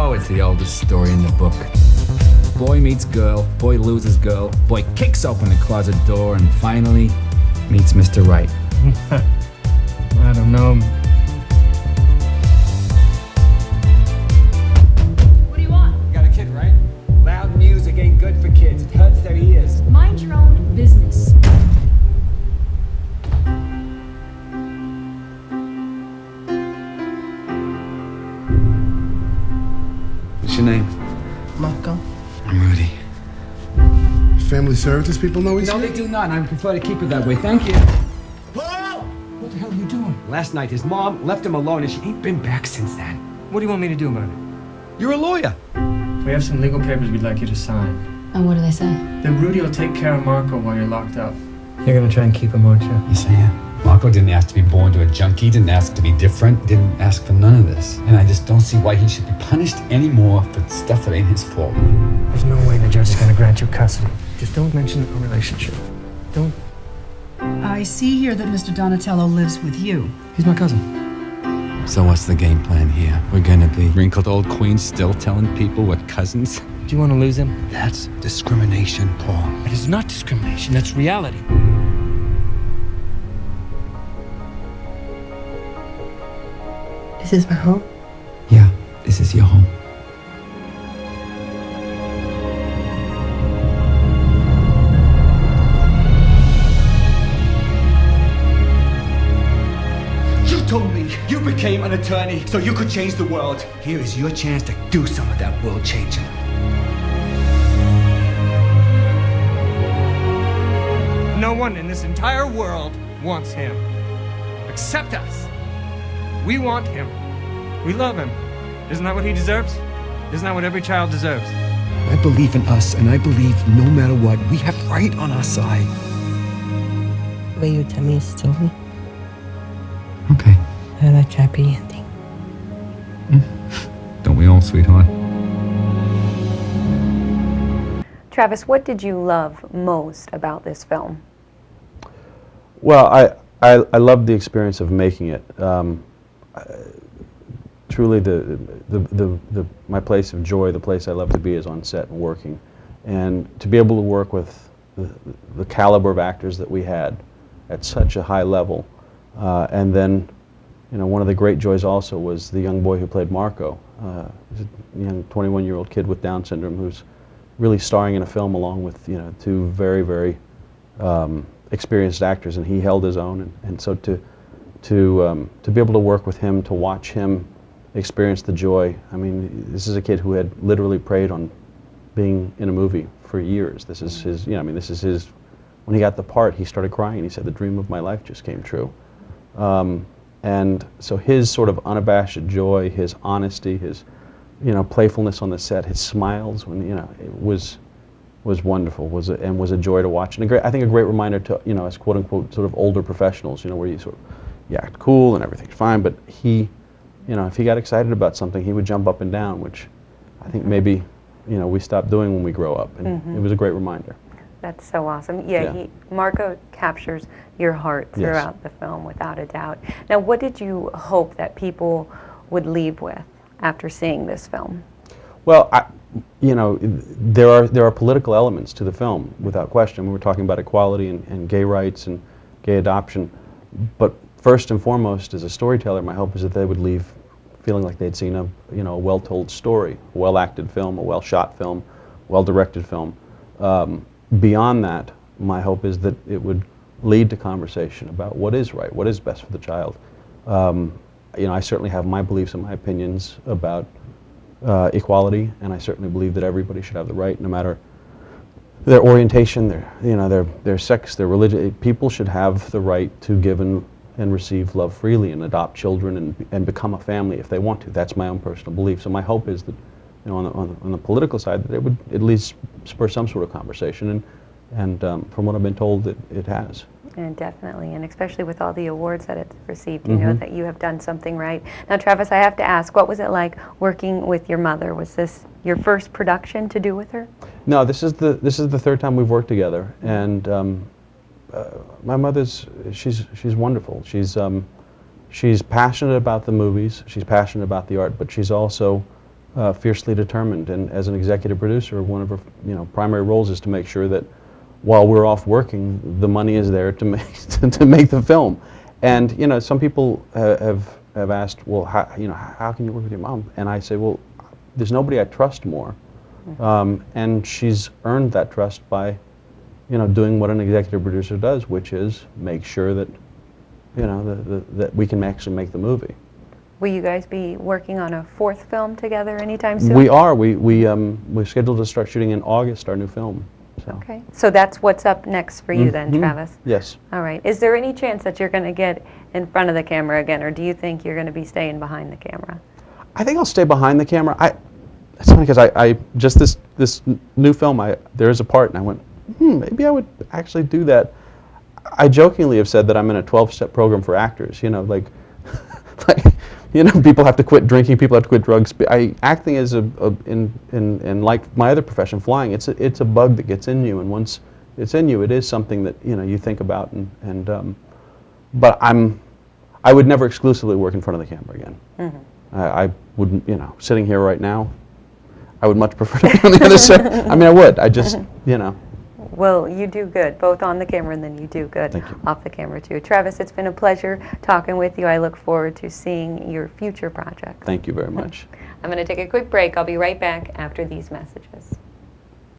Oh, it's the oldest story in the book. Boy meets girl, boy loses girl, boy kicks open the closet door and finally meets Mr. Right. I don't know. What do you want? You got a kid, right? Loud music ain't good for kids. It hurts their ears. Mind your own business. What's your name? Marco. I'm Rudy. Family services people know he's No, here? they do not, and I prefer to keep it that way. Thank you. Paul! What the hell are you doing? Last night, his mom left him alone, and she ain't been back since then. What do you want me to do about it? You're a lawyer. We have some legal papers we'd like you to sign. And what do they say? Then Rudy will take care of Marco while you're locked up. You're gonna try and keep him, aren't you? Yes, I am. Marco didn't ask to be born to a junkie, didn't ask to be different, didn't ask for none of this. And I just don't see why he should be punished anymore for stuff that ain't his fault. There's no way the judge is gonna grant you custody. Just don't mention our relationship. Don't. I see here that Mr. Donatello lives with you. He's my cousin. So what's the game plan here? We're gonna be wrinkled old queens still telling people we're cousins? Do you want to lose him? That's discrimination, Paul. It is not discrimination, that's reality. This is my home. Yeah, this is your home. You told me you became an attorney so you could change the world. Here is your chance to do some of that world changing. No one in this entire world wants him. Except us. We want him. We love him. Isn't that what he deserves? Isn't that what every child deserves? I believe in us, and I believe no matter what, we have right on our side. Will you tell me a story? Okay. I like happy ending. Don't we all, sweetheart? Travis, what did you love most about this film? Well, I loved the experience of making it. Truly, my place of joy, the place I love to be, is on set and working, and to be able to work with the caliber of actors that we had at such a high level, and then, you know, one of the great joys also was the young boy who played Marco, he's a young 21-year-old kid with Down syndrome who's really starring in a film along with, you know, two very, very experienced actors, and he held his own, and so to be able to work with him, to watch him experience the joy. I mean, this is a kid who had literally preyed on being in a movie for years. This is his, you know, I mean, this is his, when he got the part, he started crying. He said, the dream of my life just came true. And so his sort of unabashed joy, his honesty, his, you know, playfulness on the set, his smiles, when, you know, it was wonderful, was a joy to watch, and I think a great reminder to, you know, as quote unquote sort of older professionals, you know, where you sort of, you act cool and everything's fine, but he, you know, if he got excited about something, he would jump up and down, which I think maybe, you know, we stop doing when we grow up, and it was a great reminder. That's so awesome. Yeah, Marco captures your heart throughout the film, without a doubt. Now, what did you hope that people would leave with after seeing this film? Well, you know, there are political elements to the film, without question. We were talking about equality and gay rights and gay adoption, but first and foremost, as a storyteller, my hope is that they would leave feeling like they'd seen a, you know, a well-told story, a well-acted film, a well-shot film, well-directed film. Beyond that, my hope is that it would lead to conversation about what is right, what is best for the child. You know, I certainly have my beliefs and my opinions about equality, and I certainly believe that everybody should have the right, no matter their orientation, their sex, their religion. People should have the right to give and receive love freely, and adopt children and become a family if they want to. That's my own personal belief. So my hope is that, you know, on the political side, that it would at least spur some sort of conversation, and from what I've been told, it has. And definitely, and especially with all the awards that it's received, you know that you have done something right. Now, Travis, I have to ask, what was it like working with your mother? Was this your first production to do with her? No, this is the third time we've worked together, and my mother's she's wonderful. She's passionate about the movies. She's passionate about the art, but she's also fiercely determined. And as an executive producer, one of her primary roles is to make sure that while we're off working, the money is there to make to make the film. And some people have asked, well, how can you work with your mom? And I say, well, there's nobody I trust more, and she's earned that trust by doing what an executive producer does, which is make sure that that we can actually make the movie. Will you guys be working on a fourth film together anytime soon? We are. We're scheduled to start shooting in August our new film. So. Okay, so that's what's up next for you then, Travis? Yes. All right. Is there any chance that you're going to get in front of the camera again, or do you think you're going to be staying behind the camera? I think I'll stay behind the camera. It's funny because I just this new film, there is a part, and I went, maybe I would actually do that. I jokingly have said that I'm in a 12-step program for actors. Like people have to quit drinking, people have to quit drugs. Acting is in like my other profession, flying. It's a bug that gets in you, and once it's in you, it is something that you think about. But I would never exclusively work in front of the camera again. Mm-hmm. I wouldn't. Sitting here right now, I would much prefer to be on the other side. I mean, I would. I just Well, you do good, both on the camera and then you do good off the camera too. Travis, it's been a pleasure talking with you. I look forward to seeing your future projects. Thank you very much. I'm going to take a quick break. I'll be right back after these messages.